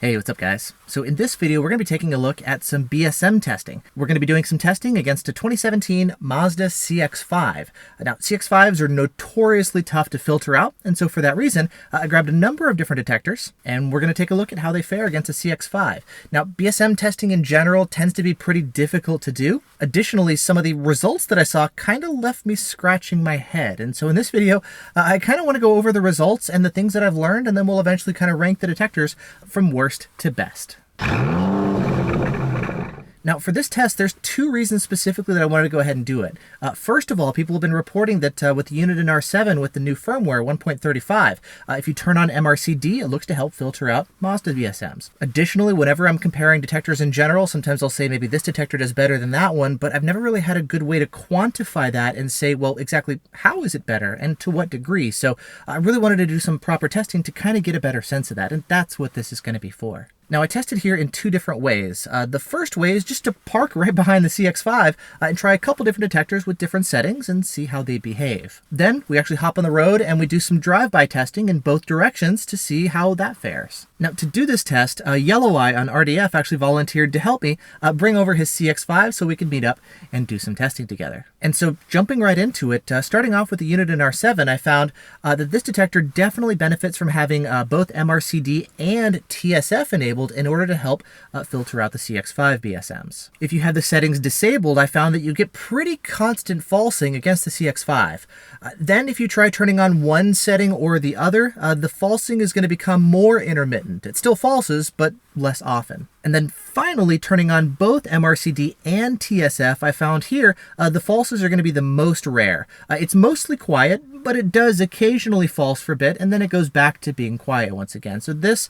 Hey, what's up guys? So in this video, we're going to be taking a look at some BSM testing. We're going to be doing some testing against a 2017 Mazda CX-5. Now, CX-5s are notoriously tough to filter out, and so for that reason, I grabbed a number of different detectors, and we're going to take a look at how they fare against a CX-5. Now, BSM testing in general tends to be pretty difficult to do. Additionally, some of the results that I saw kind of left me scratching my head, and so in this video, I kind of want to go over the results and the things that I've learned, and then we'll eventually kind of rank the detectors from worst to best. Now, for this test, there's two reasons specifically that I wanted to go ahead and do it. First of all, people have been reporting that with the Uniden R7 with the new firmware 1.35, if you turn on MRCD, it looks to help filter out Mazda BSMs. Additionally, whenever I'm comparing detectors in general, sometimes I'll say maybe this detector does better than that one, but I've never really had a good way to quantify that and say, well, exactly how is it better and to what degree? So I really wanted to do some proper testing to kind of get a better sense of that, and that's what this is going to be for. Now, I tested here in two different ways. The first way is just to park right behind the CX-5 and try a couple different detectors with different settings and see how they behave. Then we actually hop on the road and we do some drive-by testing in both directions to see how that fares. Now, to do this test, Yellow Eye on RDF actually volunteered to help me bring over his CX-5 so we could meet up and do some testing together. And so jumping right into it, starting off with the Uniden R7, I found that this detector definitely benefits from having both MRCD and TSF enabled in order to help filter out the CX-5 BSMs. If you have the settings disabled, I found that you get pretty constant falsing against the CX-5. Then if you try turning on one setting or the other, the falsing is going to become more intermittent. It still falses, but less often. And then finally, turning on both MRCD and TSF, I found here the falses are going to be the most rare. It's mostly quiet, but it does occasionally false for a bit, and then it goes back to being quiet once again. So this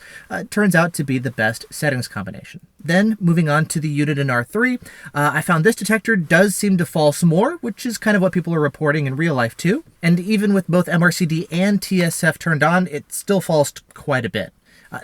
turns out to be the best settings combination. Then moving on to the Uniden R3, I found this detector does seem to false more, which is kind of what people are reporting in real life too. And even with both MRCD and TSF turned on, it still falsed quite a bit.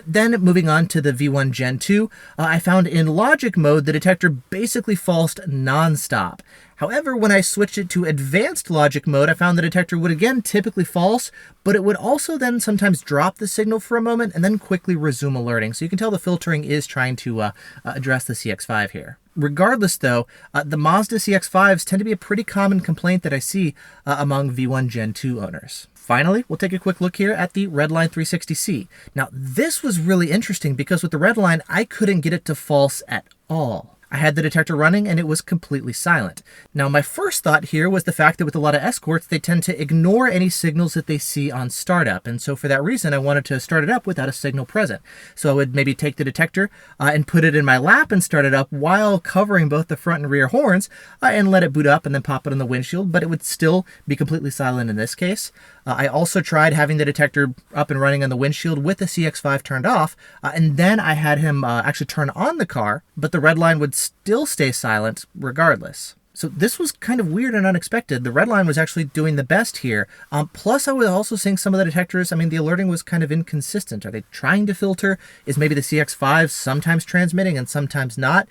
Then moving on to the V1 Gen 2, I found in logic mode the detector basically falsed non-stop. However, when I switched it to advanced logic mode, I found the detector would again typically false, but it would also then sometimes drop the signal for a moment and then quickly resume alerting. So you can tell the filtering is trying to address the CX-5 here. Regardless though, the Mazda CX-5s tend to be a pretty common complaint that I see among V1 Gen 2 owners. Finally, we'll take a quick look here at the Redline 360C. Now, this was really interesting because with the Redline, I couldn't get it to false at all. I had the detector running and it was completely silent. Now, my first thought here was the fact that with a lot of Escorts, they tend to ignore any signals that they see on startup. And so for that reason, I wanted to start it up without a signal present. So I would maybe take the detector and put it in my lap and start it up while covering both the front and rear horns and let it boot up and then pop it on the windshield, but it would still be completely silent in this case. I also tried having the detector up and running on the windshield with the CX-5 turned off, and then I had him actually turn on the car, but the Redline would still stay silent regardless. So this was kind of weird and unexpected. The Redline was actually doing the best here. Plus, I was also seeing some of the detectors, the alerting was kind of inconsistent. Are they trying to filter? Is maybe the CX-5 sometimes transmitting and sometimes not?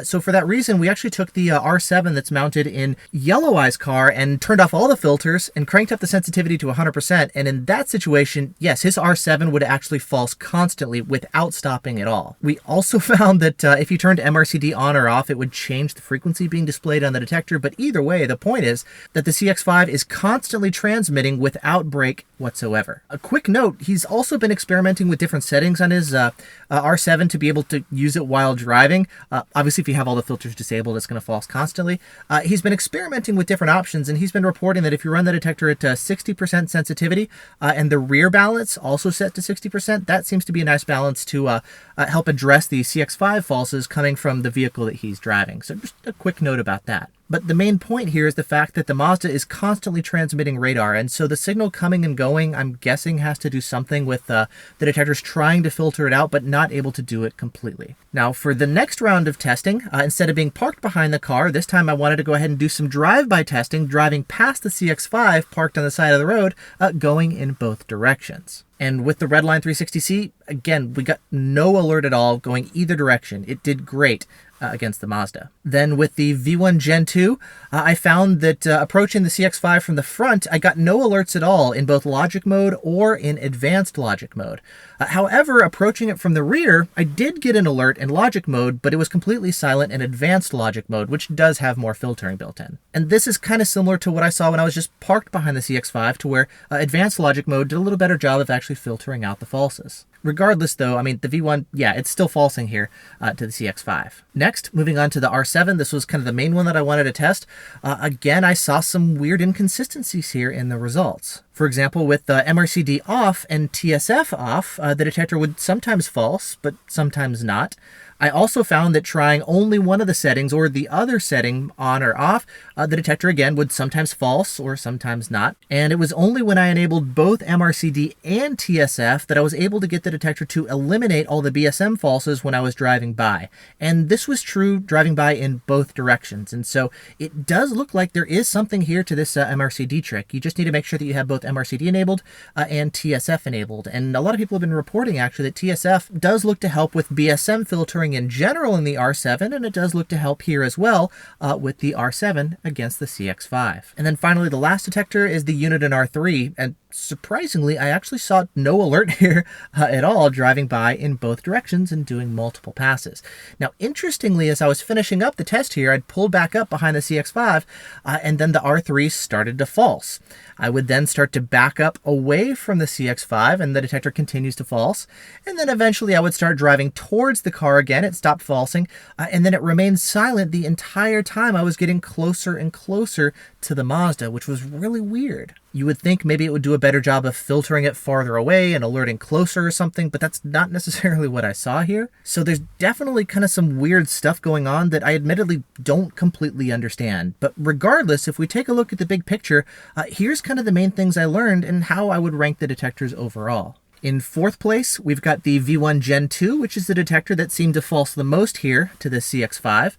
So for that reason, we actually took the R7 that's mounted in Yellow Eye's car and turned off all the filters and cranked up the sensitivity to 100%. And in that situation, yes, his R7 would actually false constantly without stopping at all. We also found that if you turned MRCD on or off, it would change the frequency being displayed on the detector. But either way, the point is that the CX-5 is constantly transmitting without break whatsoever. A quick note, he's also been experimenting with different settings on his R7 to be able to use it while driving. Obviously, if you have all the filters disabled, it's going to false constantly. He's been experimenting with different options, and he's been reporting that if you run the detector at 60% sensitivity and the rear balance also set to 60%, that seems to be a nice balance to help address the CX-5 falses coming from the vehicle that he's driving. So just a quick note about that. But the main point here is the fact that the Mazda is constantly transmitting radar, and so the signal coming and going, I'm guessing, has to do something with the detectors trying to filter it out, but not able to do it completely. Now, for the next round of testing, instead of being parked behind the car, this time I wanted to go ahead and do some drive-by testing, driving past the CX-5 parked on the side of the road, going in both directions. And with the Redline 360C, again, we got no alert at all going either direction. It did great. against the Mazda. Then with the V1 Gen 2, I found that approaching the CX-5 from the front, I got no alerts at all in both logic mode or in advanced logic mode. However, approaching it from the rear, I did get an alert in logic mode, but it was completely silent in advanced logic mode, which does have more filtering built in. And this is kind of similar to what I saw when I was just parked behind the CX-5, to where advanced logic mode did a little better job of actually filtering out the falses. Regardless, though, I mean, the V1, yeah, it's still falsing here to the CX-5. Next, moving on to the R7, this was kind of the main one that I wanted to test. Again, I saw some weird inconsistencies here in the results. For example, with MRCD off and TSF off, the detector would sometimes false, but sometimes not. I also found that trying only one of the settings or the other setting on or off, the detector again would sometimes false or sometimes not. And it was only when I enabled both MRCD and TSF that I was able to get the detector to eliminate all the BSM falses when I was driving by. And this was true driving by in both directions. And so it does look like there is something here to this MRCD trick. You just need to make sure that you have both MRCD enabled and TSF enabled. And a lot of people have been reporting actually that TSF does look to help with BSM filtering in general in the R7, and it does look to help here as well with the R7 against the CX-5. And then finally, the last detector is the Uniden R3, and surprisingly, I actually saw no alert here at all driving by in both directions and doing multiple passes. Now, interestingly, as I was finishing up the test here, I'd pulled back up behind the CX-5, and then the R3 started to false. I would then start to back up away from the CX-5, and the detector continues to false. And then eventually I would start driving towards the car again. It stopped falsing, and then it remained silent the entire time I was getting closer and closer to the Mazda, which was really weird. You would think maybe it would do a better job of filtering it farther away and alerting closer or something, but that's not necessarily what I saw here. So there's definitely kind of some weird stuff going on that I admittedly don't completely understand. But regardless, if we take a look at the big picture, here's kind of the main things I learned and how I would rank the detectors overall. In fourth place, we've got the V1 Gen 2, which is the detector that seemed to false the most here to the CX-5.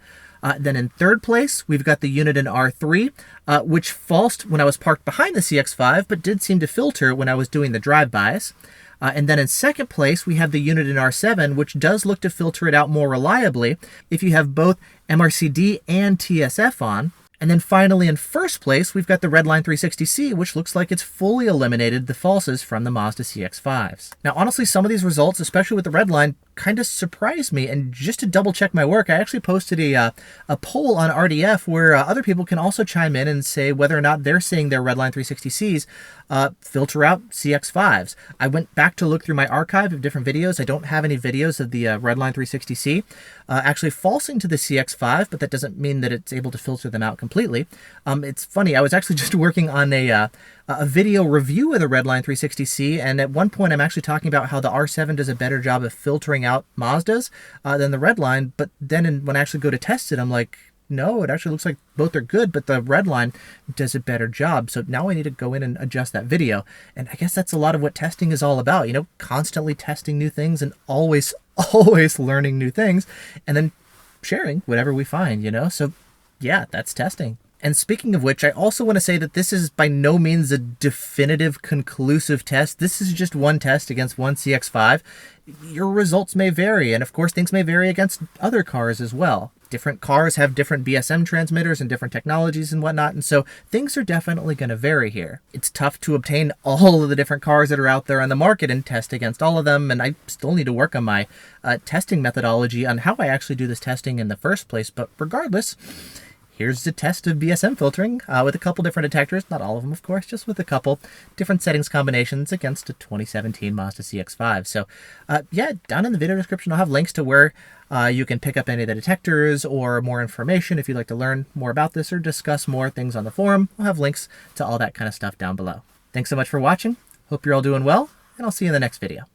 Then in third place, we've got the Uniden R3, which falsed when I was parked behind the CX-5, but did seem to filter when I was doing the drive-bys. And then in second place, we have the Uniden R7, which does look to filter it out more reliably if you have both MRCD and TSF on. And then finally, in first place, we've got the Redline 360C, which looks like it's fully eliminated the falses from the Mazda CX-5s. Now, honestly, some of these results, especially with the Redline, kind of surprised me. And just to double check my work, I actually posted a poll on RDF where other people can also chime in and say whether or not they're seeing their Redline 360Cs filter out CX-5s. I went back to look through my archive of different videos. I don't have any videos of the Redline 360C actually falsing to the CX-5, but that doesn't mean that it's able to filter them out completely. It's funny, I was actually just working on a video review of the Redline 360C, and at one point I'm actually talking about how the R7 does a better job of filtering out Mazdas than the Redline, but then when I actually go to test it, I'm like, no, it actually looks like both are good, but the Redline does a better job. So now I need to go in and adjust that video. And I guess that's a lot of what testing is all about, you know, constantly testing new things and always learning new things and then sharing whatever we find, you know? So yeah, that's testing. And speaking of which, I also want to say that this is by no means a definitive, conclusive test. This is just one test against one CX-5. Your results may vary, and of course things may vary against other cars as well. Different cars have different BSM transmitters and different technologies and whatnot, and so things are definitely going to vary here. It's tough to obtain all of the different cars that are out there on the market and test against all of them, and I still need to work on my testing methodology on how I actually do this testing in the first place, but regardless, here's the test of BSM filtering with a couple different detectors, not all of them, of course, just with a couple different settings combinations against a 2017 Mazda CX-5. So yeah, down in the video description, I'll have links to where you can pick up any of the detectors or more information if you'd like to learn more about this or discuss more things on the forum. I'll have links to all that kind of stuff down below. Thanks so much for watching. Hope you're all doing well, and I'll see you in the next video.